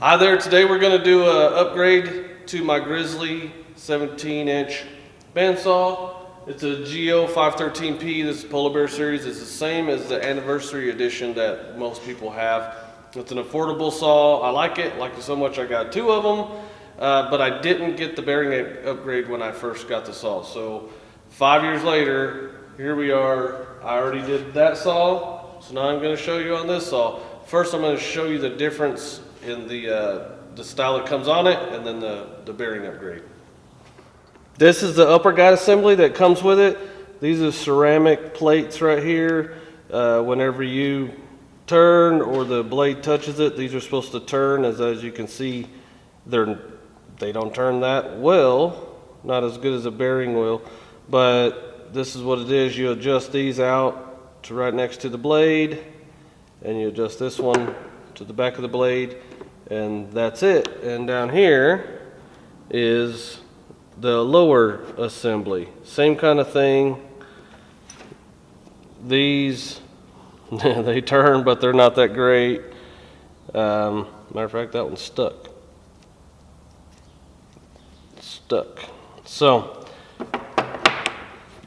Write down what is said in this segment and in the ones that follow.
Hi there, today we're going to do an upgrade to my Grizzly 17-inch bandsaw. It's a G0513P, this is Polar Bear series. It's the same as the anniversary edition that most people have. It's an affordable saw. I like it so much I got two of them, but I didn't get the bearing upgrade when I first got the saw. So 5 years later, here we are. I already did that saw, so now I'm going to show you on this saw. First I'm going to show you the difference in the style that comes on it, and then the bearing upgrade. This is the upper guide assembly that comes with it. These are ceramic plates right here. Whenever you turn or the blade touches it, these are supposed to turn. As you can see, they don't turn that well, not as good as a bearing will, but this is what it is. You adjust these out to right next to the blade, and you adjust this one to the back of the blade, and that's it. And down here is the lower assembly, same kind of thing. These they turn, but they're not that great. Matter of fact, that one's stuck. So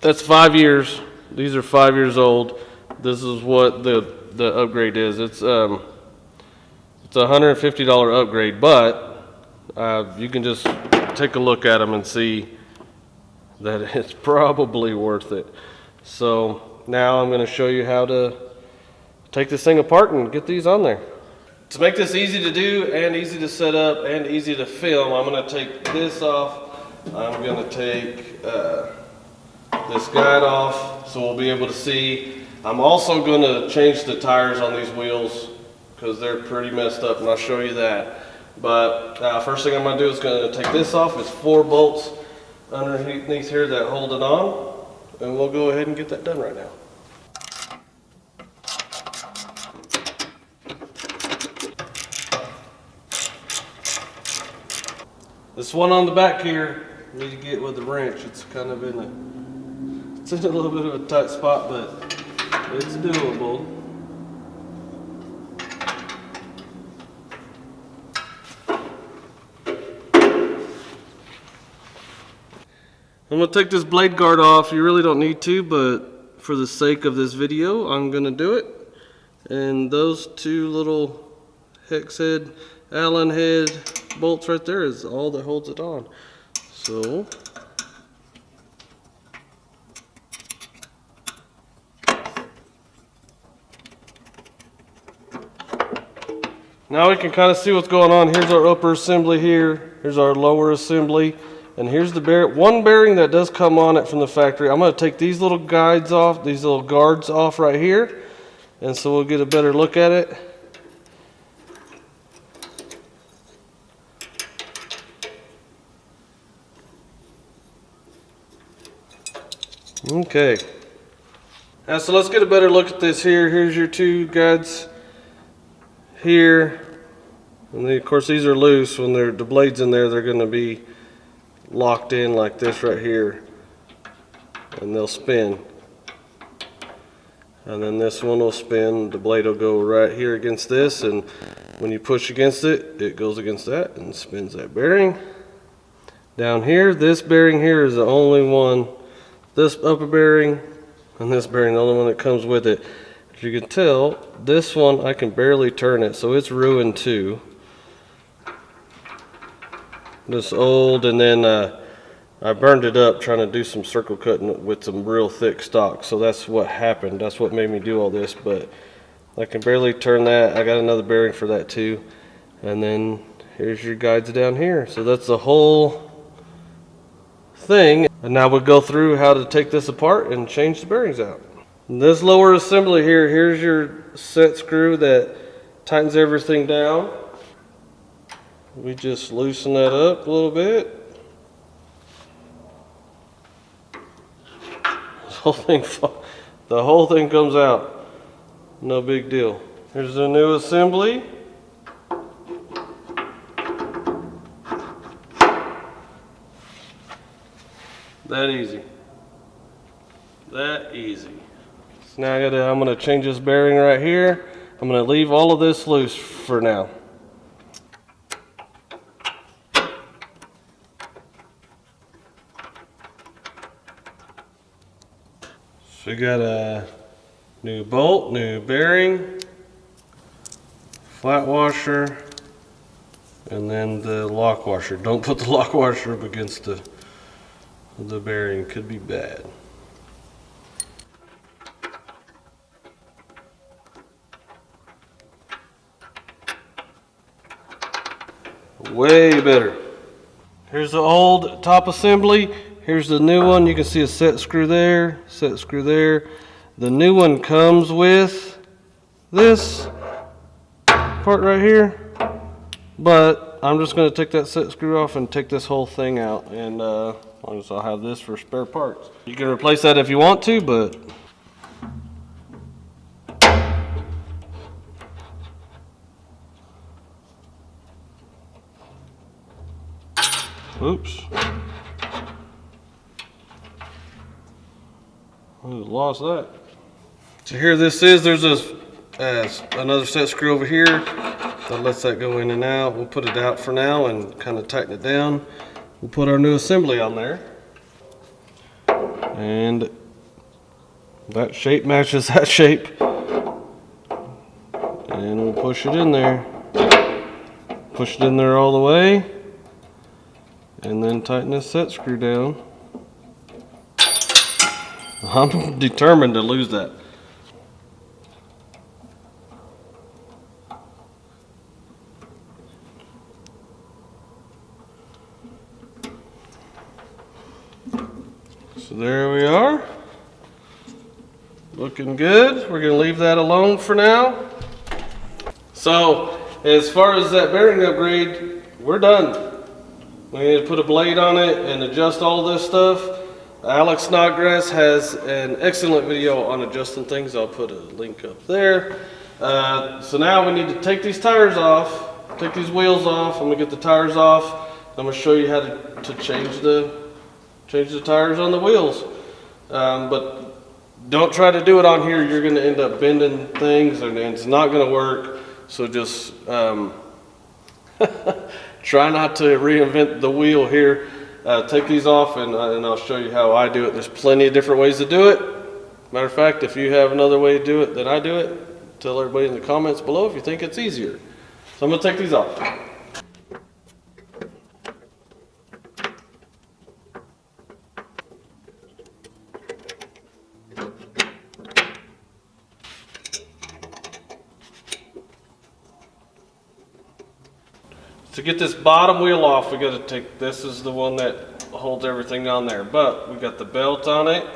that's 5 years. These are 5 years old. This is what the upgrade is. It's a $150 upgrade, but you can just take a look at them and see that it's probably worth it. So now I'm going to show you how to take this thing apart and get these on there. To make this easy to do and easy to set up and easy to film, I'm going to take this off. I'm going to take this guide off so we'll be able to see. I'm also going to change the tires on these wheels because they're pretty messed up, and I'll show you that. But first thing I'm going to do is going to take this off. It's 4 bolts underneath here that hold it on, and we'll go ahead and get that done right now. This one on the back here, you need to get with the wrench. It's kind of in a little bit of a tight spot, but it's doable. I'm going to take this blade guard off. You really don't need to, but for the sake of this video, I'm going to do it. And those two little hex head, Allen head bolts right there is all that holds it on. So now we can kind of see what's going on. Here's our upper assembly here. Here's our lower assembly. And here's the one bearing that does come on it from the factory. I'm going to take these little guides off, these little guards off right here. And so we'll get a better look at it. Okay. Now, so let's get a better look at this here. Here's your two guides here. And then, of course, these are loose. When the blade's in there, they're going to be locked in like this right here, and they'll spin. And then this one will spin. The blade will go right here against this, and when you push against it, it goes against that and spins that bearing. Down here, this bearing here is the only one. This upper bearing and this bearing, the only one that comes with it. As you can tell, this one I can barely turn it, so it's ruined too. This old, and then I burned it up trying to do some circle cutting with some real thick stock. So that's what happened. That's what made me do all this, but I can barely turn that. I got another bearing for that too. And then here's your guides down here. So that's the whole thing. And now we'll go through how to take this apart and change the bearings out. And this lower assembly here, here's your set screw that tightens everything down. We just loosen that up a little bit. The whole thing comes out. No big deal. Here's the new assembly. That easy. That easy. So now I'm going to change this bearing right here. I'm going to leave all of this loose for now. So we got a new bolt, new bearing, flat washer, and then the lock washer. Don't put the lock washer up against the bearing, could be bad. Way better. Here's the old top assembly. Here's the new one. You can see a set screw there, set screw there. The new one comes with this part right here, but I'm just going to take that set screw off and take this whole thing out, and I'll have this for spare parts. You can replace that if you want to, but oops. I lost that. So here this is. There's another set screw over here that lets that go in and out. We'll put it out for now and kind of tighten it down. We'll put our new assembly on there. And that shape matches that shape. And we'll push it in there. Push it in there all the way. And then tighten this set screw down. I'm determined to lose that. So there we are. Looking good. We're going to leave that alone for now. So as far as that bearing upgrade, we're done. We need to put a blade on it and adjust all this stuff. Alex Snodgrass has an excellent video on adjusting things. I'll put a link up there. So now we need to take these tires off, take these wheels off. I'm gonna get the tires off. I'm gonna show you how to change the tires on the wheels. But don't try to do it on here. You're gonna end up bending things and it's not gonna work. So just try not to reinvent the wheel here. Take these off and I'll show you how I do it. There's plenty of different ways to do it. Matter of fact, if you have another way to do it than I do it, tell everybody in the comments below if you think it's easier. So I'm going to take these off. To get this bottom wheel off, we got to take, this is the one that holds everything on there, but we got the belt on it,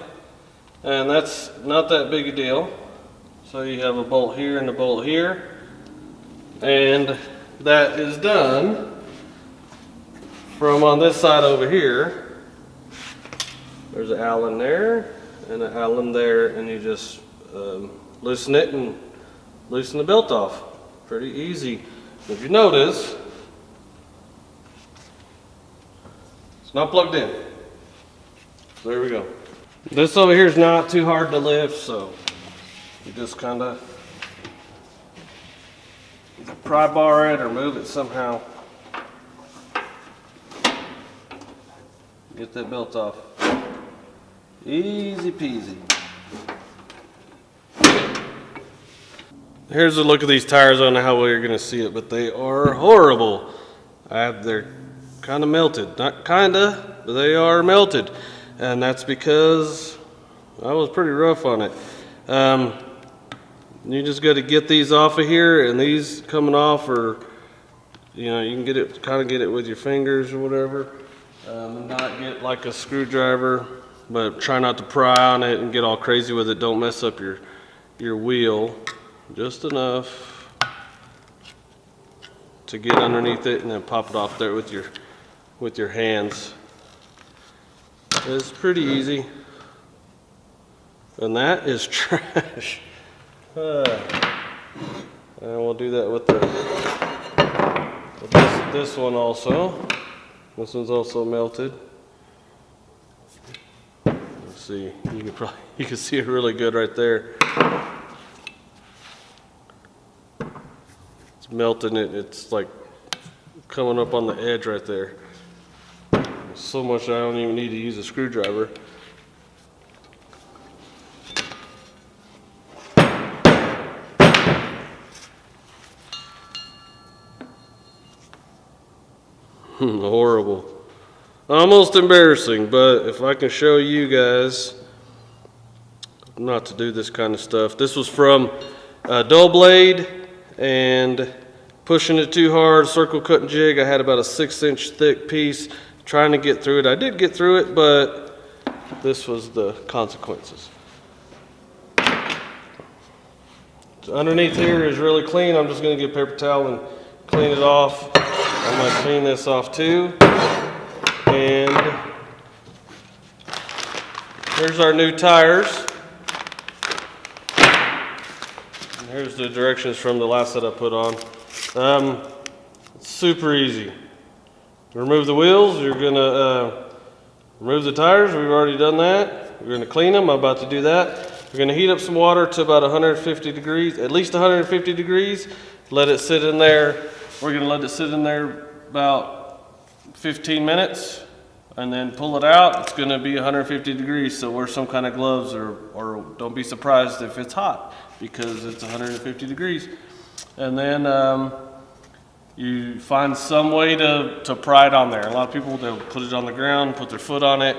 and that's not that big a deal. So you have a bolt here and a bolt here, and that is done from on this side over here. There's an Allen there and an Allen there, and you just loosen it and loosen the belt off. Pretty easy. If you notice, not plugged in. So there we go. This over here is not too hard to lift, so you just kind of pry bar it or move it somehow. Get that belt off. Easy peasy. Here's a look at these tires. I don't know how well you're going to see it, but they are horrible. They're kind of melted. Not kinda, but they are melted. And that's because I was pretty rough on it. You just got to get these off of here, and these coming off, or you know, you can get it, kind of get it with your fingers or whatever. Not get like a screwdriver, but try not to pry on it and get all crazy with it. Don't mess up your wheel. Just enough to get underneath it, and then pop it off there with your hands. It's pretty easy. And that is trash. And we'll do that with this one also. This one's also melted. Let's see, you can see it really good right there. It's melting it. It's like coming up on the edge right there. So much I don't even need to use a screwdriver. Horrible. Almost embarrassing, but if I can show you guys not to do this kind of stuff. This was from a dull blade and pushing it too hard, circle cutting jig. I had about a 6-inch thick piece trying to get through it. I did get through it, but this was the consequences. So underneath here is really clean. I'm just going to get a paper towel and clean it off. I'm going to clean this off too. And here's our new tires. And here's the directions from the last set I put on. It's super easy. To remove the wheels, you're going to remove the tires. We've already done that. We're going to clean them. I'm about to do that. We're going to heat up some water to about 150 degrees, at least 150 degrees. Let it sit in there. We're going to let it sit in there about 15 minutes and then pull it out. It's going to be 150 degrees, so wear some kind of gloves or don't be surprised if it's hot because it's 150 degrees. And then you find some way to pry it on there. A lot of people, they'll put it on the ground, put their foot on it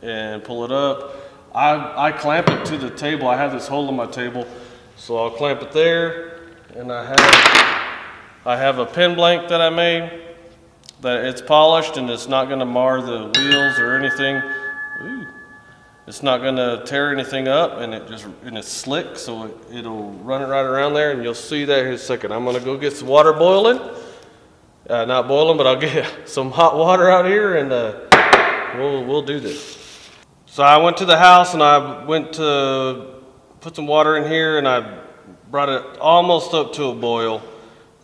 and pull it up. I clamp it to the table. I have this hole in my table, so I'll clamp it there. And I have a pin blank that I made that it's polished and it's not going to mar the wheels or anything. Ooh. It's not going to tear anything up, and it's slick, so it'll run it right around there, and you'll see that here in a second. I'm going to go get some water boiling. Not boiling, but I'll get some hot water out here, and we'll do this. So I went to the house and I went to put some water in here, and I brought it almost up to a boil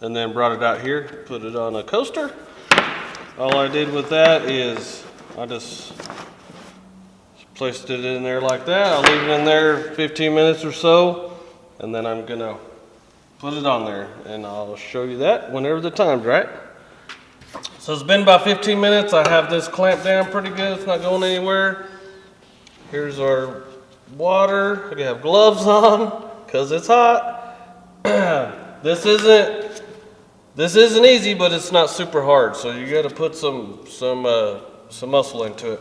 and then brought it out here, put it on a coaster. All I did with that is I just placed it in there like that. I'll leave it in there 15 minutes or so, and then I'm gonna put it on there, and I'll show you that whenever the time's right. So it's been about 15 minutes. I have this clamped down pretty good. It's not going anywhere. Here's our water. I have gloves on because it's hot. This isn't easy, but it's not super hard. So you got to put some muscle into it.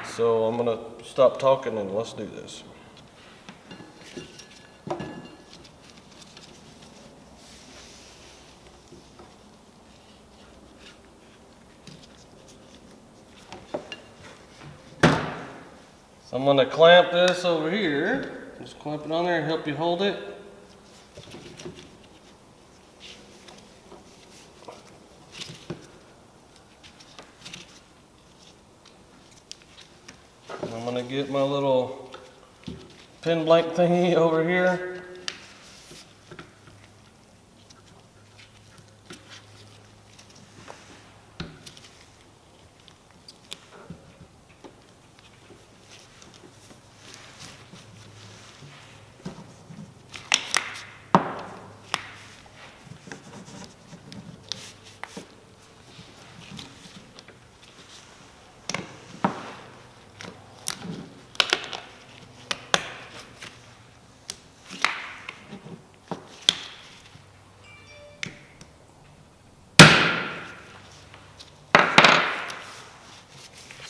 So I'm gonna stop talking and let's do this. So I'm gonna clamp this over here. Just clamp it on there and help you hold it. And I'm gonna get my little pin blank thingy over here.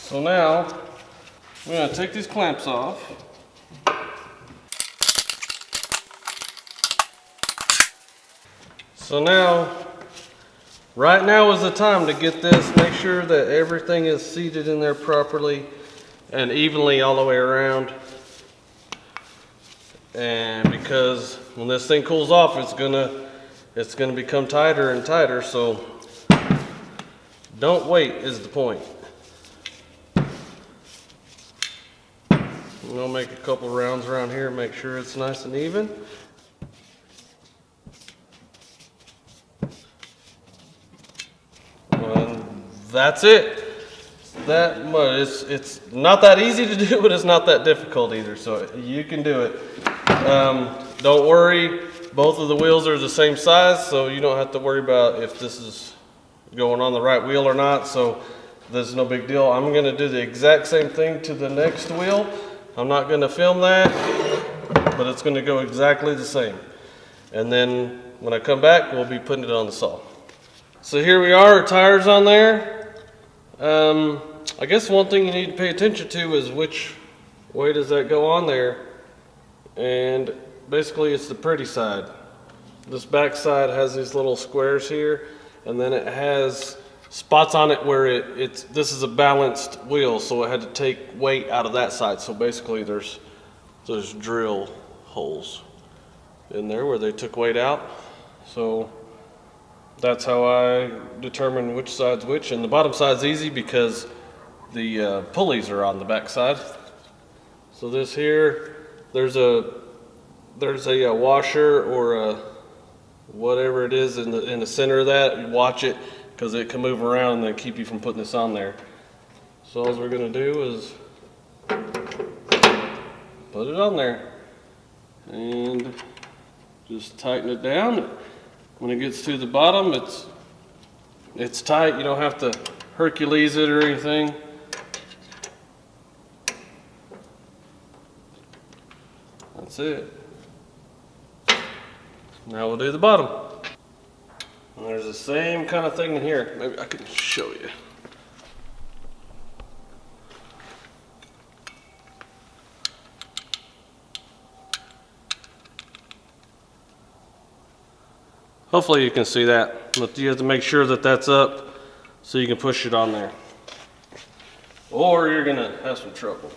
So now, we're going to take these clamps off. So now, right now is the time to get this, make sure that everything is seated in there properly and evenly all the way around. And because when this thing cools off, it's gonna become tighter and tighter, so don't wait is the point. We'll make a couple rounds around here, make sure it's nice and even. And that's it. That much. It's not that easy to do, but it's not that difficult either, so you can do it. Don't worry, both of the wheels are the same size, so you don't have to worry about if this is going on the right wheel or not, so there's no big deal. I'm going to do the exact same thing to the next wheel. I'm not going to film that, but it's going to go exactly the same. And then when I come back, we'll be putting it on the saw. So here we are, our tires on there. I guess one thing you need to pay attention to is which way does that go on there. And basically it's the pretty side. This back side has these little squares here, and then it has spots on it where this is a balanced wheel, so it had to take weight out of that side. So basically there's drill holes in there where they took weight out. So that's how I determine which side's which. And the bottom side's easy because the pulleys are on the back side. So this here, there's a washer or a whatever it is in the center of that. You watch it because it can move around and then keep you from putting this on there. So all we're gonna do is put it on there and just tighten it down. When it gets to the bottom, it's tight. You don't have to Hercules it or anything. That's it. Now we'll do the bottom. And there's the same kind of thing in here. Maybe I can show you. Hopefully you can see that, but you have to make sure that that's up so you can push it on there, or you're gonna have some trouble.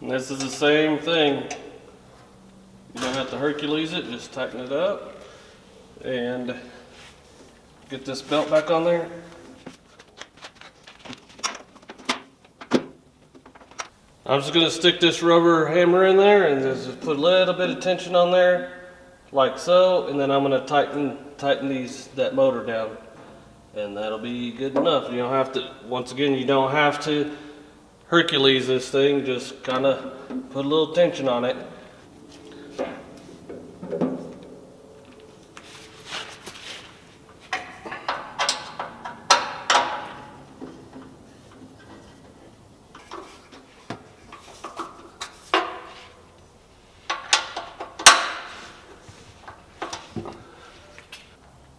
And this is the same thing. You don't have to Hercules it, just tighten it up and get this belt back on there. I'm just going to stick this rubber hammer in there and just put a little bit of tension on there, like so, and then I'm going to tighten that motor down, and that'll be good enough. You don't have to, once again, you don't have to Hercules this thing, just kind of put a little tension on it.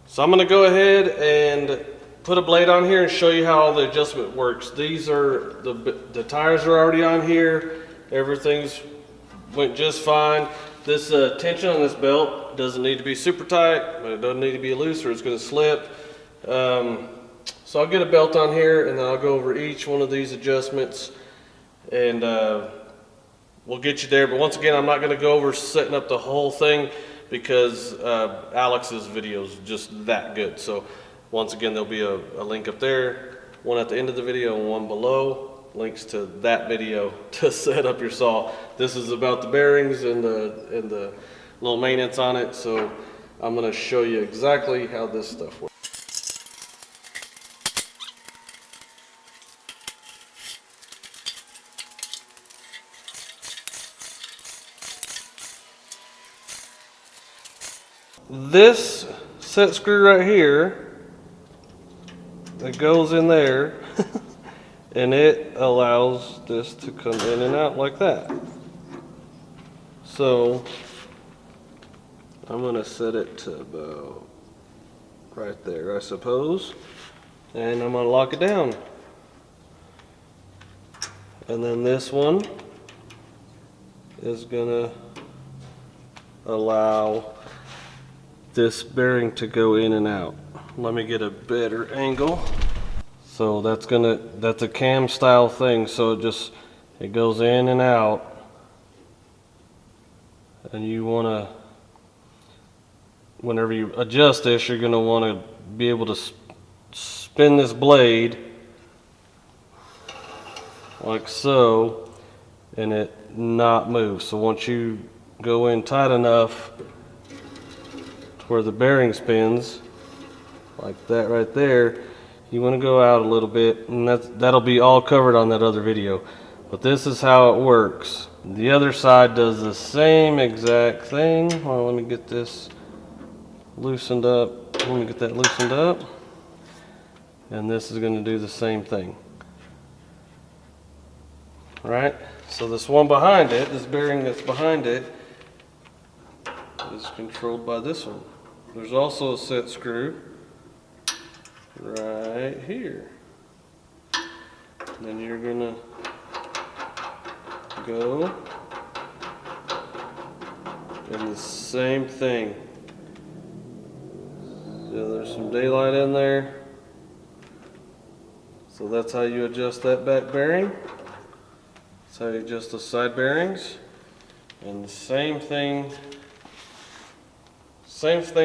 So I'm going to go ahead and put a blade on here and show you how the adjustment works. These are the tires are already on here. Everything's went just fine. This tension on this belt doesn't need to be super tight, but it doesn't need to be loose or it's going to slip. So I'll get a belt on here and then I'll go over each one of these adjustments and we'll get you there. But once again, I'm not going to go over setting up the whole thing because Alex's video is just that good. So once again, there'll be a link up there, one at the end of the video and one below, links to that video to set up your saw. This is about the bearings and the little maintenance on it, so I'm going to show you exactly how this stuff works. This set screw right here, it goes in there and it allows this to come in and out like that. So I'm going to set it to about right there, I suppose, and I'm going to lock it down. And then this one is going to allow this bearing to go in and out. Let me get a better angle. So that's a cam style thing, so it goes in and out, and you want to, whenever you adjust this, you're going to want to be able to spin this blade like so and it not move. So once you go in tight enough where the bearing spins like that right there, you want to go out a little bit, and that'll be all covered on that other video. But this is how it works. The other side does the same exact thing. Well, let me get this loosened up. let me get that loosened up. And this is going to do the same thing. Right? So this one behind it, this bearing that's behind it, is controlled by this one. There's also a set screw right here. And then you're going to go and the same thing. So there's some daylight in there. So that's how you adjust that back bearing. That's how you adjust the side bearings. And the same thing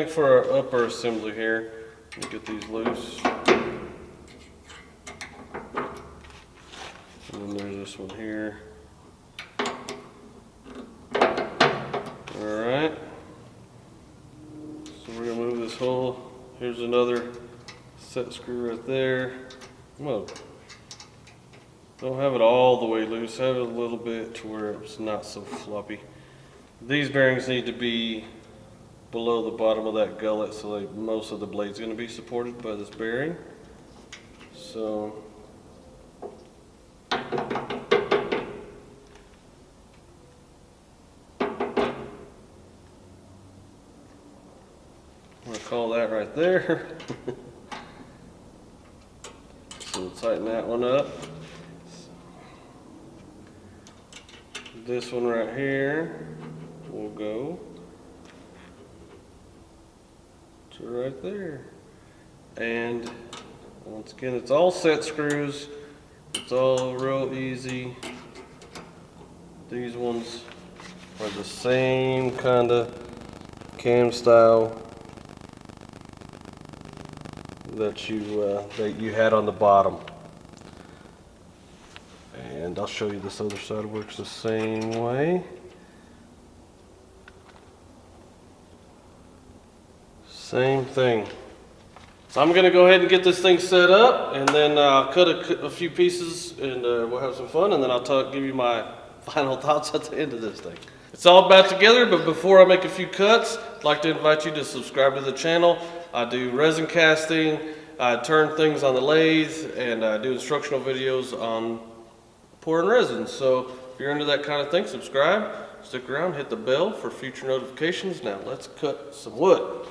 for our upper assembly here. Let me get these loose. And then there's this one here. Alright. So we're going to move this hole. Here's another set screw right there. Well, don't have it all the way loose. Have it a little bit to where it's not so floppy. These bearings need to be below the bottom of that gullet, so most of the blade's going to be supported by this bearing. So I'm going to call that right there. So we'll tighten that one up. This one right here will go to right there. And once again, it's all set screws. It's all real easy. These ones are the same kind of cam style that you had on the bottom. And I'll show you this other side works the same way. Same thing. So I'm going to go ahead and get this thing set up, and then I'll cut a few pieces, and we'll have some fun, and then I'll give you my final thoughts at the end of this thing. It's all about together, but before I make a few cuts, I'd like to invite you to subscribe to the channel. I do resin casting, I turn things on the lathe, and I do instructional videos on pouring resin. So if you're into that kind of thing, subscribe, stick around, hit the bell for future notifications. Now let's cut some wood.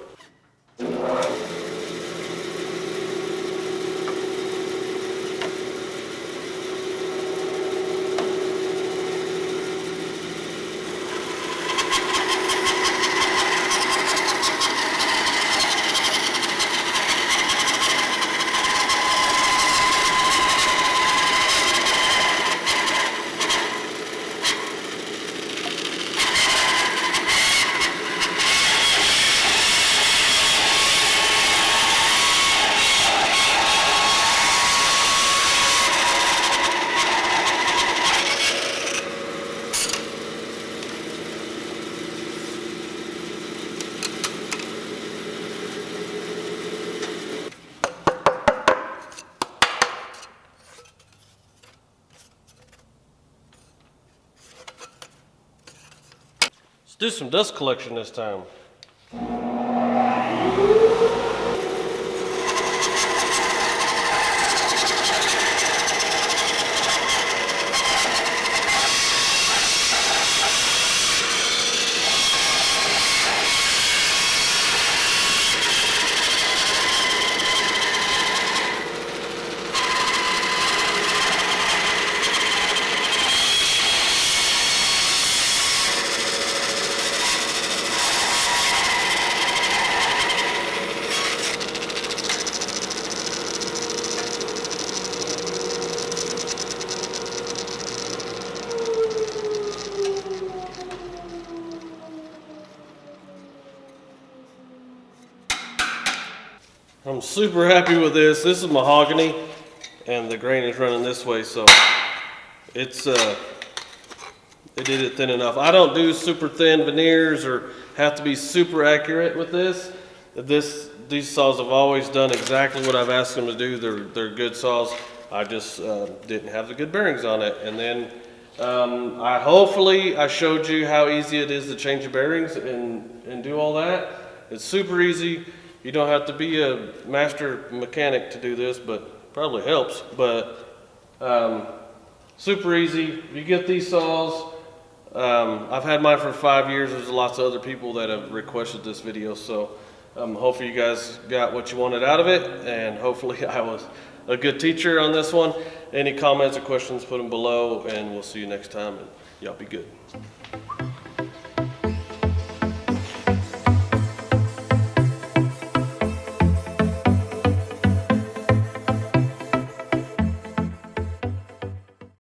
Let's do some dust collection this time. I'm super happy with this. This is mahogany, and the grain is running this way, so it did it thin enough. I don't do super thin veneers or have to be super accurate with this. These saws have always done exactly what I've asked them to do. They're good saws. I just didn't have the good bearings on it. And then hopefully I showed you how easy it is to change the bearings and do all that. It's super easy. You don't have to be a master mechanic to do this, but probably helps. But super easy. You get these saws. I've had mine for 5 years. There's lots of other people that have requested this video, so hopefully you guys got what you wanted out of it, and hopefully I was a good teacher on this one. Any comments or questions, put them below, and we'll see you next time, and y'all be good.